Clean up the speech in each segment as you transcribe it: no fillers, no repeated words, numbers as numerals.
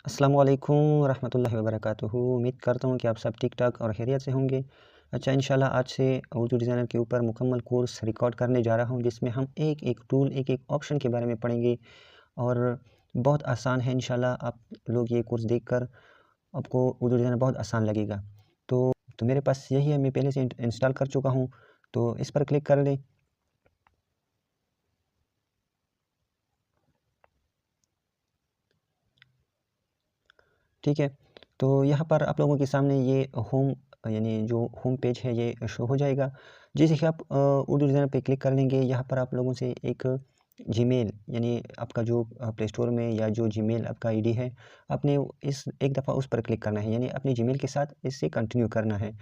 अस्सलामु अलैकुम रहमतुल्लाहि व बरकातुहू। उम्मीद करता हूँ कि आप सब ठीक-ठाक और खैरियत से होंगे। अच्छा, इंशाल्लाह आज से उर्दू डिज़ाइनर के ऊपर मुकम्मल कोर्स रिकॉर्ड करने जा रहा हूँ, जिसमें हम एक-एक टूल, एक-एक ऑप्शन के बारे में पढ़ेंगे और बहुत आसान है इंशाल्लाह। आप लोग ये कोर्स देखकर आपको उर्दू डिज़ाइनर बहुत आसान लगेगा। तो मेरे पास यही है, मैं पहले से इंस्टॉल कर चुका हूँ, तो इस पर क्लिक कर लें। ठीक है, तो यहाँ पर आप लोगों के सामने ये होम यानी जो होम पेज है ये शो हो जाएगा। जैसे ही आप उर्दू डिज़ाइनर पे क्लिक कर लेंगे, यहाँ पर आप लोगों से एक जीमेल यानी आपका जो प्ले स्टोर में या जो जीमेल आपका आईडी है, आपने इस एक दफ़ा उस पर क्लिक करना है, यानी अपने जीमेल के साथ इससे कंटिन्यू करना है।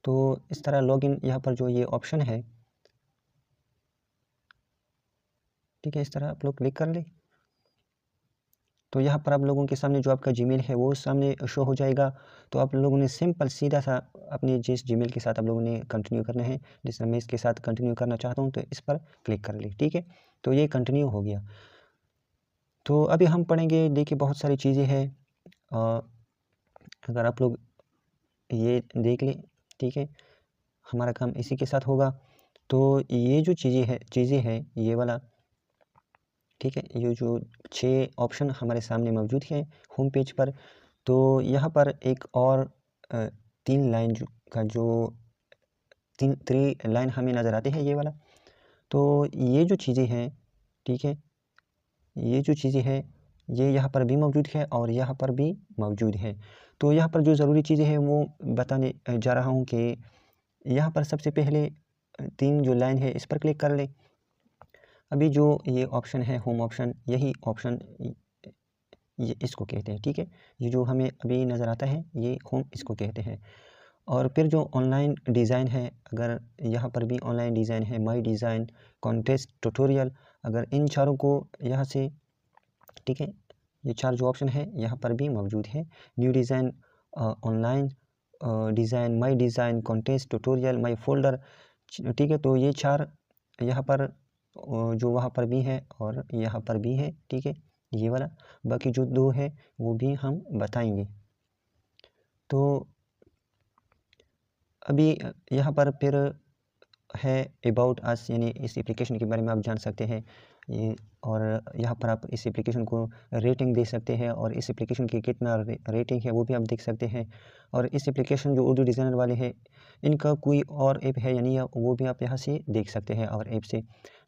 तो इस तरह लॉगिन यहाँ पर जो ये ऑप्शन है, ठीक है, इस तरह आप लोग क्लिक कर लें। तो यहाँ पर आप लोगों के सामने जो आपका जीमेल है वो सामने शो हो जाएगा। तो आप लोगों ने सिंपल सीधा सा अपने जिस जीमेल के साथ आप लोगों ने कंटिन्यू करना है, जिस तरह मैं इसके साथ कंटिन्यू करना चाहता हूँ, तो इस पर क्लिक कर लें। ठीक है, तो ये कंटिन्यू हो गया। तो अभी हम पढ़ेंगे, देखिए बहुत सारी चीज़ें हैं। अगर आप लोग ये देख लें, ठीक है, हमारा काम इसी के साथ होगा। तो ये जो चीज़ें हैं ये वाला, ठीक है, ये जो 6 ऑप्शन हमारे सामने मौजूद हैं होम पेज पर। तो यहाँ पर एक और 3 लाइन का जो 3 लाइन हमें नज़र आते हैं, ये वाला। तो ये जो चीज़ें हैं, ठीक है, ये जो चीज़ें हैं ये यहाँ पर भी मौजूद है और यहाँ पर भी मौजूद है। तो यहाँ पर जो ज़रूरी चीज़ें हैं वो बताने जा रहा हूँ कि यहाँ पर सबसे पहले 3 जो लाइन है इस पर क्लिक कर लें। अभी जो ये ऑप्शन है होम ऑप्शन, यही ऑप्शन ये इसको कहते हैं, ठीक है। ये जो हमें अभी नज़र आता है ये होम इसको कहते हैं। और फिर जो ऑनलाइन डिज़ाइन है, अगर यहाँ पर भी ऑनलाइन डिज़ाइन है, माई डिज़ाइन, कॉन्टेस्ट, ट्यूटोरियल, अगर इन चारों को यहाँ से, ठीक है, ये 4 जो ऑप्शन है यहाँ पर भी मौजूद है। न्यू डिज़ाइन, ऑनलाइन डिज़ाइन, माई डिज़ाइन, कॉन्टेस्ट, ट्यूटोरियल, माई फ़ोल्डर, ठीक है। तो ये 4 यहाँ पर जो वहाँ पर भी है और यहाँ पर भी है, ठीक है, ये वाला। बाकी जो 2 है वो भी हम बताएंगे। तो अभी यहाँ पर फिर है अबाउट अस, यानी इस एप्लीकेशन के बारे में आप जान सकते हैं ये। और यहाँ पर आप इस एप्लीकेशन को रेटिंग दे सकते हैं और इस एप्लीकेशन की कितना रेटिंग है वो भी आप देख सकते हैं। और इस एप्लीकेशन जो उर्दू डिज़ाइनर वाले हैं, इनका कोई और ऐप है यानी वो भी आप यहाँ से देख सकते हैं। और ऐप से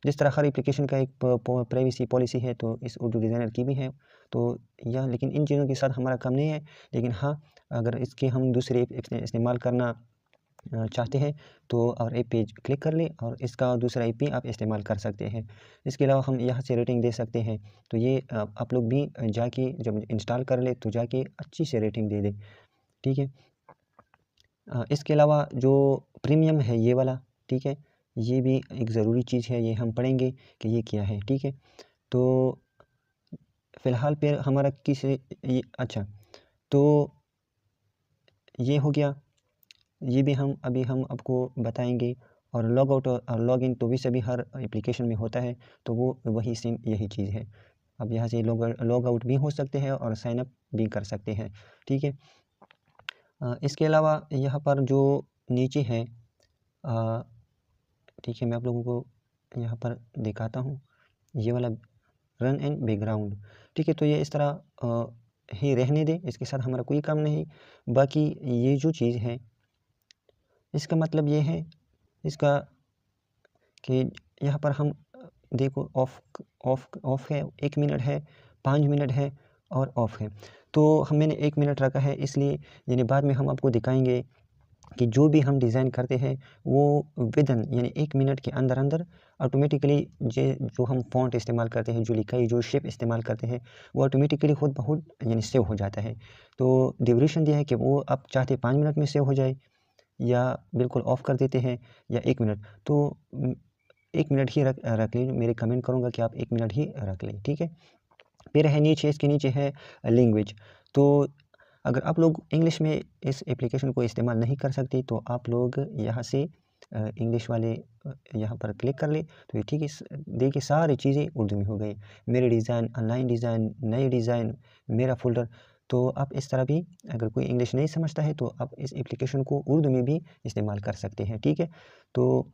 जिस तरह हर एप्लीकेशन का एक प्राइवेसी पॉलिसी है, तो इस उर्दू डिज़ाइनर की भी है। तो यह, लेकिन इन चीज़ों के साथ हमारा काम नहीं है। लेकिन हाँ, अगर इसके हम दूसरे ऐप इस्तेमाल करना चाहते हैं तो और ऐप पे क्लिक कर लें और इसका दूसरा ऐप भी आप इस्तेमाल कर सकते हैं। इसके अलावा हम यहाँ से रेटिंग दे सकते हैं। तो ये आप लोग भी जाके जब इंस्टॉल कर लें तो जाके अच्छी से रेटिंग दे दें, ठीक है। इसके अलावा जो प्रीमियम है ये वाला, ठीक है, ये भी एक ज़रूरी चीज़ है, ये हम पढ़ेंगे कि ये क्या है, ठीक है। तो फ़िलहाल फिर हमारा ये अच्छा, तो ये हो गया, ये भी हम आपको बताएंगे। और लॉग आउट और लॉग इन तो भी सभी हर एप्लीकेशन में होता है, तो वो वही सेम यही चीज़ है। अब यहाँ से लॉग आउट भी हो सकते हैं और साइन अप भी कर सकते हैं, ठीक है। इसके अलावा यहाँ पर जो नीचे है, ठीक है, मैं आप लोगों को यहाँ पर दिखाता हूँ, ये वाला रन एंड बैकग्राउंड, ठीक है। तो ये इस तरह ही रहने दें, इसके साथ हमारा कोई काम नहीं। बाकी ये जो चीज़ है इसका मतलब ये है इसका कि यहाँ पर हम देखो ऑफ ऑफ ऑफ है, 1 मिनट है, 5 मिनट है और ऑफ है। तो मैंने 1 मिनट रखा है इसलिए, यानी बाद में हम आपको दिखाएंगे कि जो भी हम डिज़ाइन करते हैं वो विदिन यानी 1 मिनट के अंदर अंदर ऑटोमेटिकली जो हम फ़ॉन्ट इस्तेमाल करते हैं, जो लिखाई, जो शेप इस्तेमाल करते हैं, वो ऑटोमेटिकली खुद ब खुद यानी सेव हो जाता है। तो ड्यूरेशन दिया है कि वो आप चाहते 5 मिनट में सेव हो जाए या बिल्कुल ऑफ कर देते हैं या 1 मिनट। तो 1 मिनट ही रख लें, मेरे कमेंट करूँगा कि आप 1 मिनट ही रख लें, ठीक है। फिर है नीचे, इसके नीचे है लैंग्वेज। तो अगर आप लोग इंग्लिश में इस एप्लीकेशन को इस्तेमाल नहीं कर सकते तो आप लोग यहाँ से इंग्लिश वाले यहाँ पर क्लिक कर ले, तो ये ठीक है। देखिए सारी चीज़ें उर्दू में हो गई, मेरे डिज़ाइन, ऑनलाइन डिज़ाइन, नए डिज़ाइन, मेरा फ़ोल्डर। तो आप इस तरह भी, अगर कोई इंग्लिश नहीं समझता है तो आप इस एप्लीकेशन को उर्दू में भी इस्तेमाल कर सकते हैं, ठीक है। तो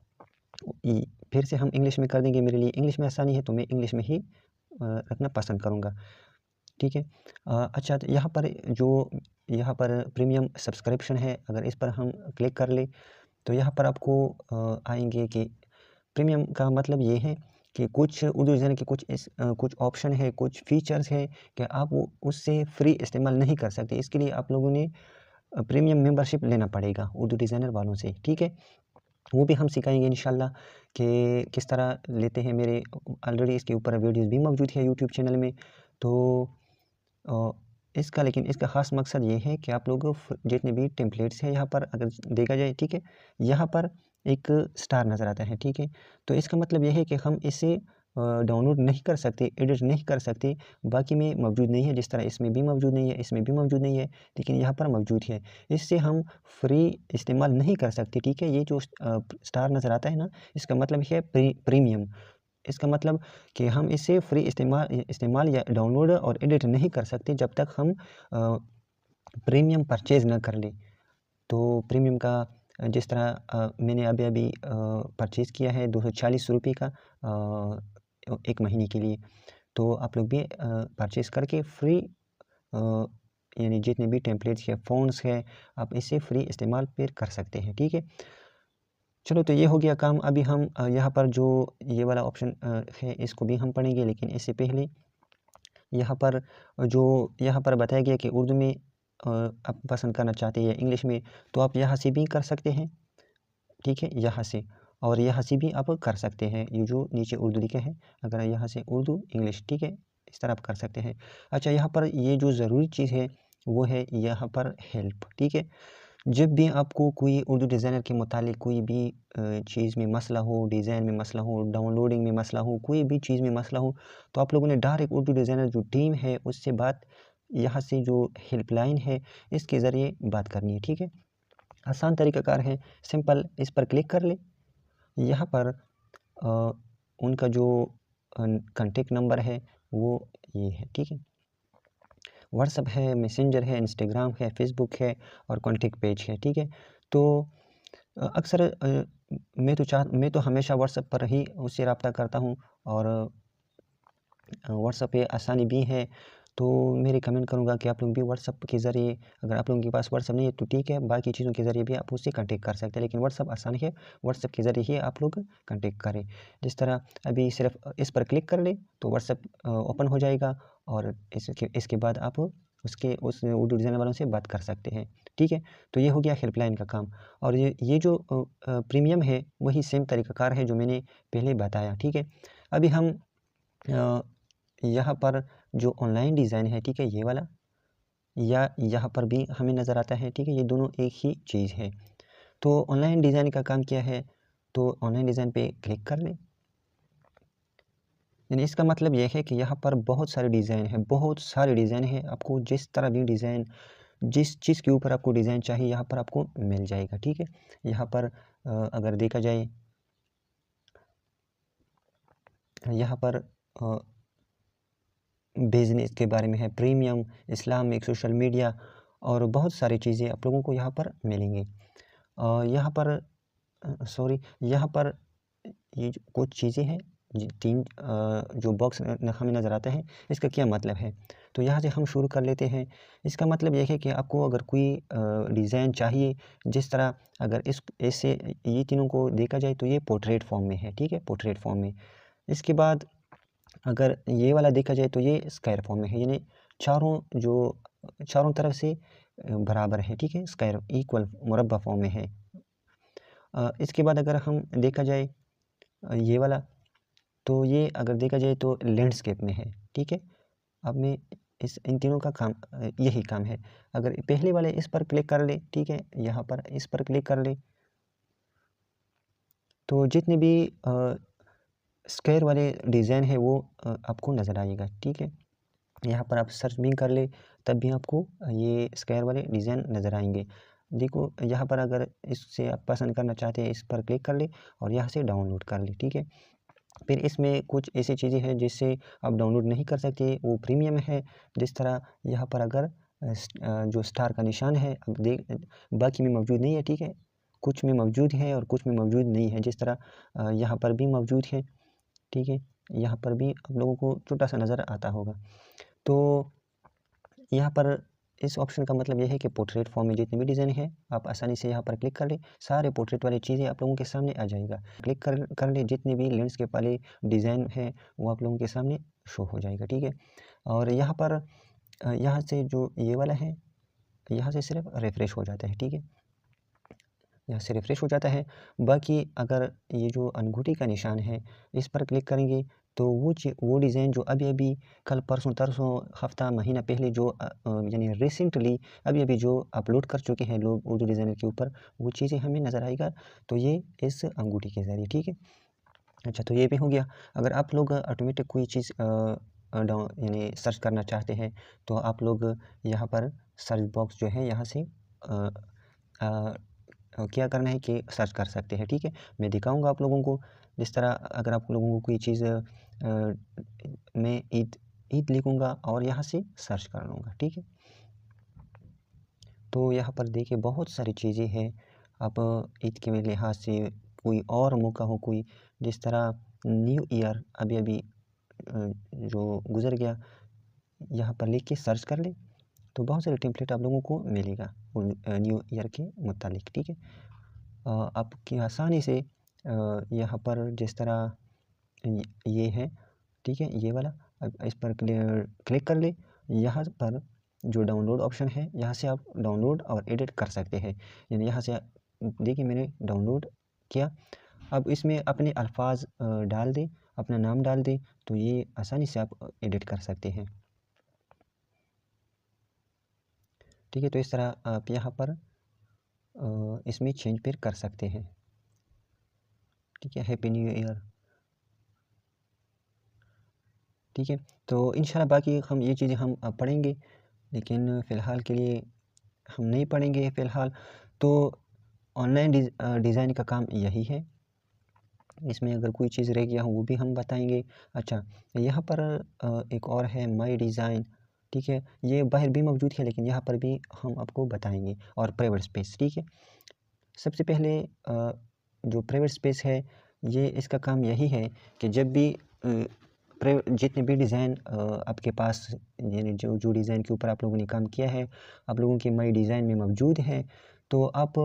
फिर से हम इंग्लिश में कर देंगे, मेरे लिए इंग्लिश में आसानी है तो मैं इंग्लिश में ही रखना पसंद करूँगा, ठीक है। अच्छा, तो यहाँ पर प्रीमियम सब्सक्रिप्शन है, अगर इस पर हम क्लिक कर ले तो यहाँ पर आपको आएंगे कि प्रीमियम का मतलब ये है कि कुछ उर्दू डिज़ाइन के कुछ ऑप्शन है, कुछ फीचर्स है कि आप वो उससे फ्री इस्तेमाल नहीं कर सकते। इसके लिए आप लोगों ने प्रीमियम मेंबरशिप लेना पड़ेगा उर्दू डिज़ाइनर वालों से, ठीक है। वो भी हम सिखाएंगे इंशाल्लाह कि किस तरह लेते हैं। मेरे ऑलरेडी इसके ऊपर वीडियोज़ भी मौजूद है यूट्यूब चैनल में। तो लेकिन इसका ख़ास मकसद ये है कि आप लोग जितने भी टेम्पलेट्स हैं यहाँ पर अगर देखा जाए, ठीक है, यहाँ पर एक स्टार नज़र आता है, ठीक है। तो इसका मतलब ये है कि हम इसे डाउनलोड नहीं कर सकते, एडिट नहीं कर सकते, बाकी में मौजूद नहीं है, जिस तरह इसमें भी मौजूद नहीं है, इसमें भी मौजूद नहीं है, लेकिन यहाँ पर मौजूद है। इससे हम फ्री इस्तेमाल नहीं कर सकते, ठीक है। ये जो स्टार नज़र आता है ना, इसका मतलब है प्रीमियम। इसका मतलब कि हम इसे फ्री इस्तेमाल या डाउनलोड और एडिट नहीं कर सकते जब तक हम प्रीमियम परचेज़ ना कर लें। तो प्रीमियम का जिस तरह मैंने अभी परचेज़ किया है 240 रुपये का 1 महीने के लिए। तो आप लोग भी परचेज़ करके फ्री यानी जितने भी टेम्पलेट्स या फ़ॉन्ट्स है, आप इसे फ्री इस्तेमाल फिर कर सकते हैं, ठीक है। चलो, तो ये हो गया काम। अभी हम यहाँ पर जो ये वाला ऑप्शन है इसको भी हम पढ़ेंगे, लेकिन इससे पहले यहाँ पर बताया गया कि उर्दू में आप पसंद करना चाहते हैं या इंग्लिश में, तो आप यहाँ से भी कर सकते हैं, ठीक है, यहाँ से। और यहाँ से भी आप कर सकते हैं, ये जो नीचे उर्दू लिखा है, अगर यहाँ से उर्दू इंग्लिश, ठीक है, इस तरह आप कर सकते हैं। अच्छा, यहाँ पर ये जो ज़रूरी चीज़ है वो है यहाँ पर हेल्प, ठीक है। जब भी आपको कोई उर्दू डिज़ाइनर के मुतालिक कोई भी चीज़ में मसला हो, डिज़ाइन में मसला हो, डाउनलोडिंग में मसला हो, कोई भी चीज़ में मसला हो, तो आप लोगों ने डायरेक्ट उर्दू डिज़ाइनर जो टीम है उससे बात, यहाँ से जो हेल्पलाइन है इसके ज़रिए बात करनी है, ठीक है। आसान तरीक़ाकार है, सिंपल, इस पर क्लिक कर ले। यहाँ पर उनका जो कॉन्टेक्ट नंबर है वो ये है, ठीक है। व्हाट्सअप है, मैसेंजर है, इंस्टाग्राम है, फेसबुक है और कॉन्टेक्ट पेज है, ठीक है। तो अक्सर मैं तो हमेशा व्हाट्सअप पर ही उससे रब्ता करता हूँ, और व्हाट्सअप पे आसानी भी है। तो मैं रिकमेंड करूँगा कि आप लोग भी व्हाट्सअप के ज़रिए, अगर आप लोगों के पास व्हाट्सअप नहीं है तो ठीक है, बाकी चीज़ों के ज़रिए भी आप उससे कांटेक्ट कर सकते हैं, लेकिन व्हाट्सअप आसान है, व्हाट्सअप के ज़रिए ही आप लोग कांटेक्ट करें। जिस तरह अभी सिर्फ इस पर क्लिक कर लें तो व्हाट्सअप ओपन हो जाएगा, और इसके बाद आप उस उर्दू डिज़ाइनर वालों से बात कर सकते हैं, ठीक है। तो ये हो गया हेल्पलाइन का काम। और ये जो प्रीमियम है वही सेम तरीक़ाकार है जो मैंने पहले बताया, ठीक है। अभी हम यहाँ पर जो ऑनलाइन डिज़ाइन है, ठीक है, ये वाला, या यहाँ पर भी हमें नज़र आता है, ठीक है, ये दोनों एक ही चीज़ है। तो ऑनलाइन डिज़ाइन का काम क्या है, तो ऑनलाइन डिज़ाइन पे क्लिक कर लें। यानी इसका मतलब ये है कि यहाँ पर बहुत सारे डिज़ाइन है, आपको जिस तरह भी डिज़ाइन, जिस चीज़ के ऊपर आपको डिज़ाइन चाहिए यहाँ पर आपको मिल जाएगा, ठीक है। यहाँ पर अगर देखा जाए, यहाँ पर बिज़नेस के बारे में है, प्रीमियम, इस्लामिक, सोशल मीडिया और बहुत सारी चीज़ें आप लोगों को यहाँ पर मिलेंगी। यहाँ पर यहाँ पर ये जो कुछ चीज़ें हैं, ये 3 जो बॉक्स हमें नज़र आता है, इसका क्या मतलब है? तो यहाँ से हम शुरू कर लेते हैं। इसका मतलब ये है कि आपको अगर कोई डिज़ाइन चाहिए, जिस तरह अगर ऐसे ये तीनों को देखा जाए तो ये पोर्ट्रेट फॉर्म में है, ठीक है, पोर्ट्रेट फॉर्म में। इसके बाद अगर ये वाला देखा जाए तो ये स्क्वायर फॉर्म में है, यानी चारों तरफ से बराबर है, ठीक है, स्क्वायर इक्वल मुरब्बा फॉर्म में है। इसके बाद अगर हम देखा जाए ये वाला, तो ये अगर देखा जाए तो लैंडस्केप में है, ठीक है। अब मैं इन तीनों का काम यही काम है। अगर पहले वाले इस पर क्लिक कर ले, ठीक है, यहाँ पर इस पर क्लिक कर ले, तो जितने भी स्क्वायर वाले डिज़ाइन है वो आपको नज़र आएगा, ठीक है। यहाँ पर आप सर्च भी कर ले तब भी आपको ये स्क्वायर वाले डिज़ाइन नज़र आएंगे। देखो, यहाँ पर अगर इससे आप पसंद करना चाहते हैं, इस पर क्लिक कर ले और यहाँ से डाउनलोड कर ले, ठीक है। फिर इसमें कुछ ऐसी चीज़ें हैं जिससे आप डाउनलोड नहीं कर सकते, वो प्रीमियम है। जिस तरह यहाँ पर अगर जो स्टार का निशान है, अब देख बाकी में मौजूद नहीं है, ठीक है, कुछ में मौजूद है और कुछ में मौजूद नहीं है। जिस तरह यहाँ पर भी मौजूद है, ठीक है, यहाँ पर भी आप लोगों को छोटा सा नज़र आता होगा। तो यहाँ पर इस ऑप्शन का मतलब यह है कि पोर्ट्रेट फॉर्म में जितने भी डिज़ाइन है आप आसानी से यहाँ पर क्लिक कर ले, सारे पोर्ट्रेट वाली चीज़ें आप लोगों के सामने आ जाएगा। क्लिक कर ले, जितने भी लैंडस्केप वाले डिज़ाइन है वो आप लोगों के सामने शो हो जाएगा, ठीक है। और यहाँ पर यहाँ से जो ये वाला है, यहाँ से सिर्फ रिफ्रेश हो जाता है, ठीक है, यहाँ से रिफ्रेश हो जाता है। बाकी अगर ये जो अंगूठी का निशान है इस पर क्लिक करेंगे तो वो डिज़ाइन जो अभी अभी कल परसों तरसों हफ्ता महीना पहले जो यानी रिसेंटली अभी अभी जो अपलोड कर चुके हैं लोग उर्दू डिज़ाइनर के ऊपर, वो चीज़ें हमें नज़र आएगा। तो ये इस अंगूठी के ज़रिए, ठीक है। अच्छा, तो ये भी हो गया। अगर आप लोग ऑटोमेटिक कोई चीज़ यानी सर्च करना चाहते हैं तो आप लोग यहाँ पर सर्च बॉक्स जो है यहाँ से क्या करना है कि सर्च कर सकते हैं, ठीक है। मैं दिखाऊंगा आप लोगों को। जिस तरह अगर आप लोगों को कोई चीज़ मैं ईद लिखूंगा और यहाँ से सर्च कर लूँगा, ठीक है। तो यहाँ पर देखिए बहुत सारी चीज़ें हैं। आप ईद के लिहाज से कोई और मौका हो, कोई जिस तरह न्यू ईयर अभी अभी जो गुज़र गया, यहाँ पर लिख के सर्च कर ले तो बहुत सारे टेम्पलेट आप लोगों को मिलेगा न्यू ईयर के मुतालिक, ठीक है। आपकी आसानी से यहाँ पर जिस तरह ये है, ठीक है, ये वाला अब इस पर क्लिक कर ले। यहाँ पर जो डाउनलोड ऑप्शन है यहाँ से आप डाउनलोड और एडिट कर सकते हैं। यानी यहाँ से देखिए मैंने डाउनलोड किया, अब इसमें अपने अल्फाज डाल दें, अपना नाम डाल दें तो ये आसानी से आप एडिट कर सकते हैं, ठीक है। तो इस तरह आप यहाँ पर इसमें चेंज फिर कर सकते हैं, ठीक है। हैप्पी न्यू ईयर, ठीक है। तो इंशाल्लाह बाकी हम ये चीज़ें हम पढ़ेंगे, लेकिन फ़िलहाल के लिए हम नहीं पढ़ेंगे फ़िलहाल। तो ऑनलाइन डिज़ाइन का काम यही है। इसमें अगर कोई चीज़ रह गया हो वो भी हम बताएंगे। अच्छा, यहाँ पर एक और है माई डिज़ाइन, ठीक है, ये बाहर भी मौजूद है लेकिन यहाँ पर भी हम आपको बताएंगे। और प्राइवेट स्पेस, ठीक है। सबसे पहले जो प्राइवेट स्पेस है ये इसका काम यही है कि जब भी जितने भी डिज़ाइन आपके पास यानी जो डिज़ाइन के ऊपर आप लोगों ने काम किया है आप लोगों के माई डिज़ाइन में मौजूद है, तो आप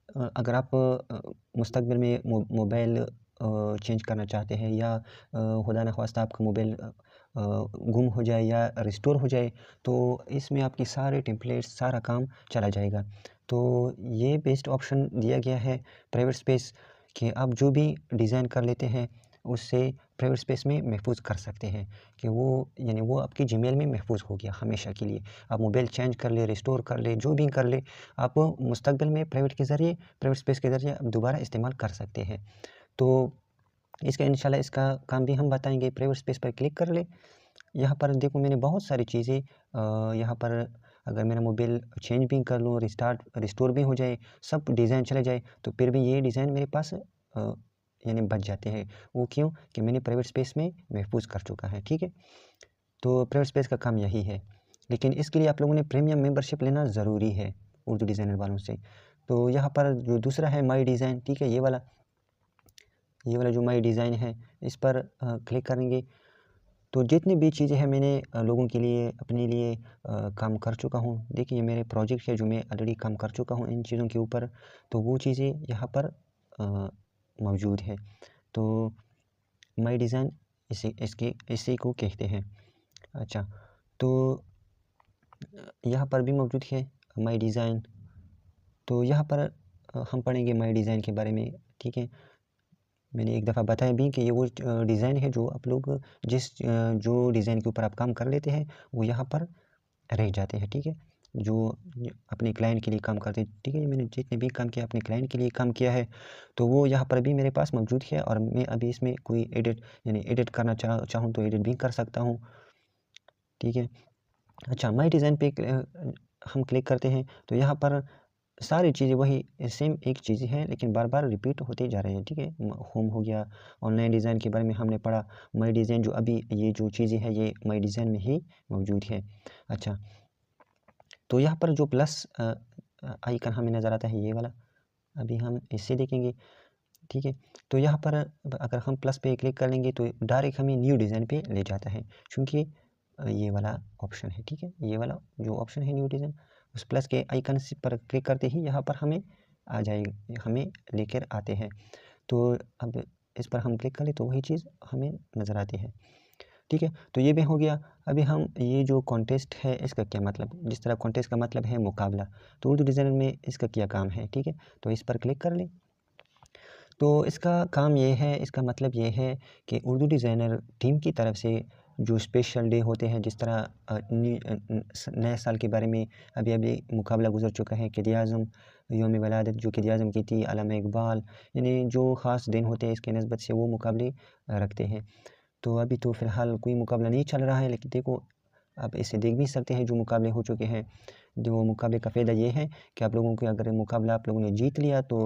अगर आप मुस्तकबिल में मोबाइल चेंज करना चाहते हैं या खुदा न ख्वास्ता आपका मोबाइल गुम हो जाए या रिस्टोर हो जाए तो इसमें आपकी सारे टेम्पलेट्स सारा काम चला जाएगा। तो ये बेस्ट ऑप्शन दिया गया है प्राइवेट स्पेस कि आप जो भी डिज़ाइन कर लेते हैं उससे प्राइवेट स्पेस में महफूज कर सकते हैं कि वो यानी वो आपकी जीमेल में महफूज हो गया हमेशा के लिए। आप मोबाइल चेंज कर ले, रिस्टोर कर ले, जो भी कर ले, आप मुस्तकबिल में प्राइवेट स्पेस के ज़रिए दोबारा इस्तेमाल कर सकते हैं। तो इसका इंशाल्लाह इसका काम भी हम बताएंगे। प्राइवेट स्पेस पर क्लिक कर ले। यहाँ पर देखो मैंने बहुत सारी चीज़ें यहाँ पर अगर मेरा मोबाइल चेंज भी कर लूँ, रिस्टोर भी हो जाए, सब डिज़ाइन चले जाए तो फिर भी ये डिज़ाइन मेरे पास यानी बच जाते हैं। वो क्यों कि मैंने प्राइवेट स्पेस में महफूज कर चुका है, ठीक है। तो प्राइवेट स्पेस का काम यही है, लेकिन इसके लिए आप लोगों ने प्रीमियम मेंबरशिप लेना ज़रूरी है उर्दू डिज़ाइनर वालों से। तो यहाँ पर जो दूसरा है माई डिज़ाइन, ठीक है, ये वाला जो माई डिज़ाइन है इस पर क्लिक करेंगे तो जितनी भी चीज़ें हैं मैंने लोगों के लिए अपने लिए काम कर चुका हूँ। देखिए मेरे प्रोजेक्ट है जो मैं ऑलरेडी काम कर चुका हूँ इन चीज़ों के ऊपर, तो वो चीज़ें यहाँ पर मौजूद है। तो माई डिज़ाइन इसी को कहते हैं। अच्छा, तो यहाँ पर भी मौजूद है माई डिज़ाइन। तो यहाँ पर हम पढ़ेंगे माई डिज़ाइन के बारे में, ठीक है। मैंने एक दफ़ा बताया भी कि ये वो डिज़ाइन है जो आप लोग जो डिज़ाइन के ऊपर आप काम कर लेते हैं वो यहाँ पर रह जाते हैं, ठीक है। जो अपने क्लाइंट के लिए काम करते हैं, ठीक है, मैंने जितने भी काम किया अपने क्लाइंट के लिए काम किया है तो वो यहाँ पर भी मेरे पास मौजूद है और मैं अभी इसमें कोई एडिट करना चाहूँ तो एडिट भी कर सकता हूँ, ठीक है। अच्छा, माई डिज़ाइन पे हम क्लिक करते हैं तो यहाँ पर सारी चीज़ें वही सेम एक चीज़ है लेकिन बार बार रिपीट होते जा रहे हैं, ठीक है। होम हो गया, ऑनलाइन डिज़ाइन के बारे में हमने पढ़ा, माई डिज़ाइन जो अभी ये जो चीज़ें हैं ये माई डिज़ाइन में ही मौजूद है। अच्छा, तो यहाँ पर जो प्लस आइकन हमें नज़र आता है ये वाला, अभी हम इससे देखेंगे, ठीक है। तो यहाँ पर अगर हम प्लस पे क्लिक कर लेंगे तो डायरेक्ट हमें न्यू डिज़ाइन पे ले जाता है, क्योंकि ये वाला ऑप्शन है, ठीक है। ये वाला जो ऑप्शन है न्यू डिज़ाइन, उस प्लस के आइकन पर क्लिक करते ही यहाँ पर हमें आ जाएगी, हमें लेकर आते हैं। तो अब इस पर हम क्लिक करें तो वही चीज़ हमें नज़र आती है, ठीक है। तो ये भी हो गया। अभी हम ये जो कॉन्टेस्ट है इसका क्या मतलब, जिस तरह कॉन्टेस्ट का मतलब है मुकाबला, तो उर्दू डिज़ाइनर में इसका क्या काम है, ठीक है। तो इस पर क्लिक कर लें। तो इसका काम ये है, इसका मतलब ये है कि उर्दू डिज़ाइनर टीम की तरफ से जो स्पेशल डे होते हैं, जिस तरह नए साल के बारे में अभी अभी मुकाबला गुजर चुका है, क़ायद-ए-आज़म यौम वलादत जो क़ायद-ए-आज़म की थी, अल्लामा इकबाल, यानी जो ख़ास दिन होते हैं इसके निस्बत से वो मुकाबले रखते हैं। तो अभी तो फ़िलहाल कोई मुकाबला नहीं चल रहा है, लेकिन देखो आप इसे देख भी सकते हैं जो मुकाबले हो चुके हैं। जो मुकाबले का फ़ायदा ये है कि आप लोगों को अगर मुकाबला आप लोगों ने जीत लिया तो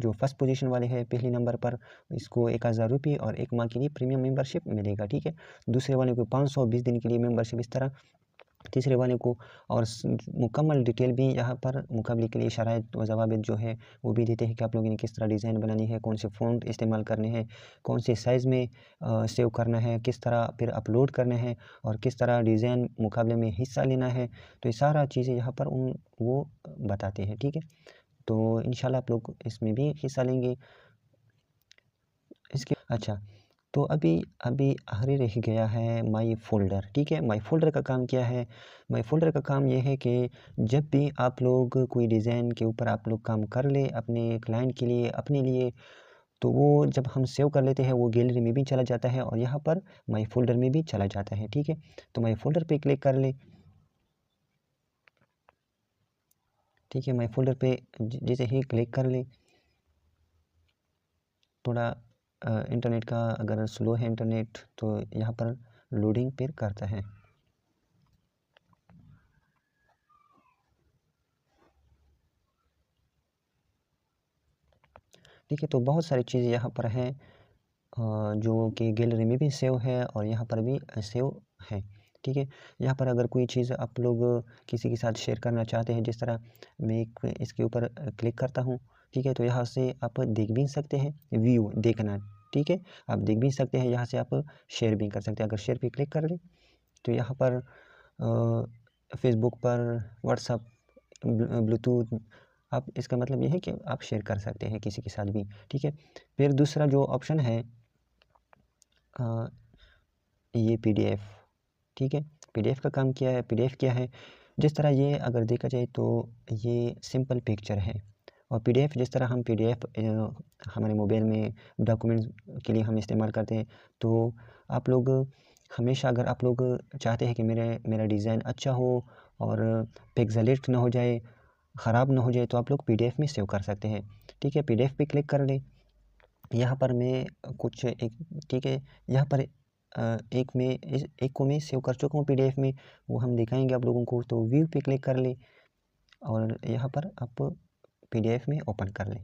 जो फर्स्ट पोजीशन वाले हैं पहले नंबर पर, इसको 1000 रुपये और 1 माह के लिए प्रीमियम मेंबरशिप मिलेगा, ठीक है। दूसरे वाले को 520 दिन के लिए मेंबरशिप, इस तरह तीसरे वाले को। और मुकम्मल डिटेल भी यहाँ पर मुकाबले के लिए शराइत व ज़वाबित जो है वो भी देते हैं कि आप लोगों ने किस तरह डिज़ाइन बनानी है, कौन से फ़ॉन्ट इस्तेमाल करने हैं, कौन से साइज़ में सेव करना है, किस तरह फिर अपलोड करना है और किस तरह डिज़ाइन मुकाबले में हिस्सा लेना है। तो ये सारा चीज़ें यहाँ पर वो बताते हैं, ठीक है। तो इंशाल्लाह आप लोग इसमें भी हिस्सा लेंगे। इसके अच्छा, तो अभी अभी आखिरी रह गया है माई फ़ोल्डर, ठीक है। माई फ़ोल्डर का काम क्या है? माई फ़ोल्डर का काम ये है कि जब भी आप लोग कोई डिज़ाइन के ऊपर आप लोग काम कर ले अपने क्लाइंट के लिए, अपने लिए, तो वो जब हम सेव कर लेते हैं वो गैलरी में भी चला जाता है और यहाँ पर माई फ़ोल्डर में भी चला जाता है, ठीक है। तो माई फ़ोल्डर पे क्लिक कर लें, ठीक है। माई फ़ोल्डर पे जैसे ही क्लिक कर लें, थोड़ा इंटरनेट का अगर स्लो है इंटरनेट तो यहाँ पर लोडिंग फिर करता है, ठीक है। तो बहुत सारी चीज़ें यहाँ पर हैं जो कि गैलरी में भी सेव है और यहाँ पर भी सेव है, ठीक है। यहाँ पर अगर कोई चीज़ आप लोग किसी के साथ शेयर करना चाहते हैं, जिस तरह मैं इसके ऊपर क्लिक करता हूँ, ठीक है। तो यहाँ से आप देख भी सकते हैं, व्यू देखना, ठीक है। आप देख भी सकते हैं, यहाँ से आप शेयर भी कर सकते हैं। अगर शेयर पे क्लिक कर लें तो यहाँ पर फेसबुक पर, व्हाट्सअप, ब्लूटूथ, आप इसका मतलब ये है कि आप शेयर कर सकते हैं किसी के साथ भी, ठीक है। फिर दूसरा जो ऑप्शन है ये पीडीएफ, ठीक है। पीडीएफ का काम क्या है? पीडीएफ क्या है? जिस तरह ये अगर देखा जाए तो ये सिंपल पिक्चर है और पीडीएफ जिस तरह हम पीडीएफ हमारे मोबाइल में डॉक्यूमेंट्स के लिए हम इस्तेमाल करते हैं, तो आप लोग हमेशा अगर आप लोग चाहते हैं कि मेरा डिज़ाइन अच्छा हो और पिक्सेलेट ना हो जाए, ख़राब ना हो जाए, तो आप लोग पीडीएफ में सेव कर सकते हैं, ठीक है। पीडीएफ पे क्लिक कर लें। यहाँ पर मैं कुछ एक, ठीक है। यहाँ पर एक को मैं सेव कर चुका हूँ पीडीएफ में, वो हम दिखाएंगे आप लोगों को। तो व्यू पे क्लिक कर लें और यहाँ पर आप पीडीएफ में ओपन कर लें,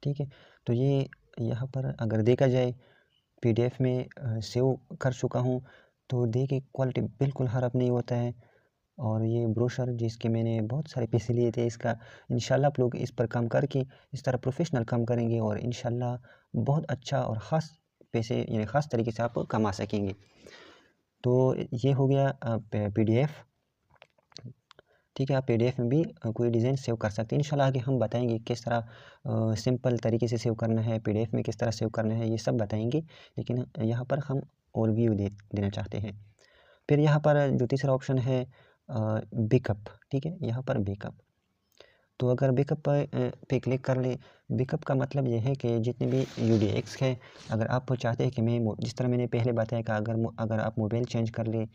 ठीक है। तो ये यहाँ पर अगर देखा जाए पीडीएफ में सेव कर चुका हूँ, तो देखिए क्वालिटी बिल्कुल ख़राब नहीं होता है। और ये ब्रोशर जिसके मैंने बहुत सारे पैसे लिए थे, इसका इंशाल्लाह आप लोग इस पर काम करके इस तरह प्रोफेशनल काम करेंगे और इंशाल्लाह बहुत अच्छा और ख़ास पैसे यानी ख़ास तरीके से आप कमा सकेंगे। तो ये हो गया पीडीएफ, ठीक है। आप पीडीएफ में भी कोई डिज़ाइन सेव कर सकते हैं। इंशाल्लाह आगे हम बताएंगे किस तरह सिंपल तरीके से सेव करना है, पीडीएफ में किस तरह सेव करना है, ये सब बताएंगे। लेकिन यहाँ पर हम ओवरव्यू देना चाहते हैं। फिर यहाँ पर जो तीसरा ऑप्शन है बैकअप, ठीक है। यहाँ पर बैकअप, तो अगर बैकअप पे क्लिक कर ले, बैकअप का मतलब ये है कि जितने भी UDX है, अगर आप चाहते हैं कि मैं जिस तरह मैंने पहले बताया कि अगर आप मोबाइल चेंज कर ले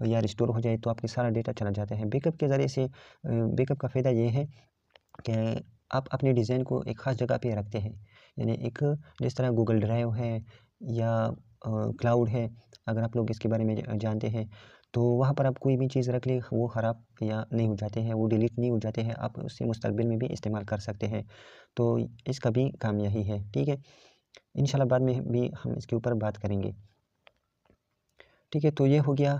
या रिस्टोर हो जाए तो आपके सारा डेटा चला जाता है। बैकअप के ज़रिए से बैकअप का फ़ायदा ये है कि आप अपने डिज़ाइन को एक ख़ास जगह पे रखते हैं, यानी एक जिस तरह गूगल ड्राइव है या क्लाउड है, अगर आप लोग इसके बारे में जानते हैं, तो वहाँ पर आप कोई भी चीज़ रख लें वो ख़राब या नहीं हो जाते हैं, वो डिलीट नहीं हो जाते हैं, आप उससे मुस्तकबिल में भी इस्तेमाल कर सकते हैं। तो इसका भी काम यही है, ठीक है। इंशाल्लाह बाद में भी हम इसके ऊपर बात करेंगे। ठीक है, तो ये हो गया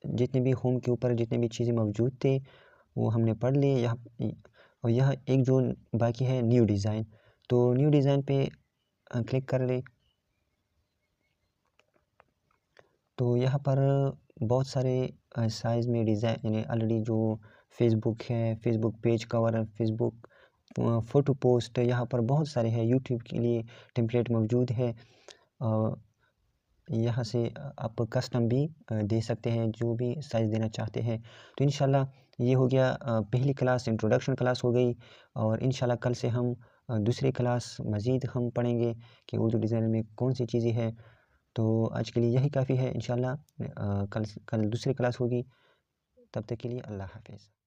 जितने भी होम के ऊपर जितने भी चीज़ें मौजूद थे वो हमने पढ़ लिए। यहाँ और यह एक जो बाकी है न्यू डिज़ाइन, तो न्यू डिज़ाइन पे क्लिक कर ले। तो यहाँ पर बहुत सारे साइज़ में डिज़ाइन यानी ऑलरेडी जो फेसबुक है, Facebook page cover, Facebook photo post, यहाँ पर बहुत सारे हैं। यूट्यूब के लिए टेम्पलेट मौजूद है। यहाँ से आप कस्टम भी दे सकते हैं जो भी साइज़ देना चाहते हैं। तो इंशाल्लाह ये हो गया पहली क्लास, इंट्रोडक्शन क्लास हो गई। और इंशाल्लाह कल से हम दूसरी क्लास मज़ीद हम पढ़ेंगे कि उर्दू डिज़ाइन में कौन सी चीज़ें हैं। तो आज के लिए यही काफ़ी है। इंशाल्लाह कल दूसरी क्लास होगी। तब तक के लिए अल्लाह हाफ़िज़।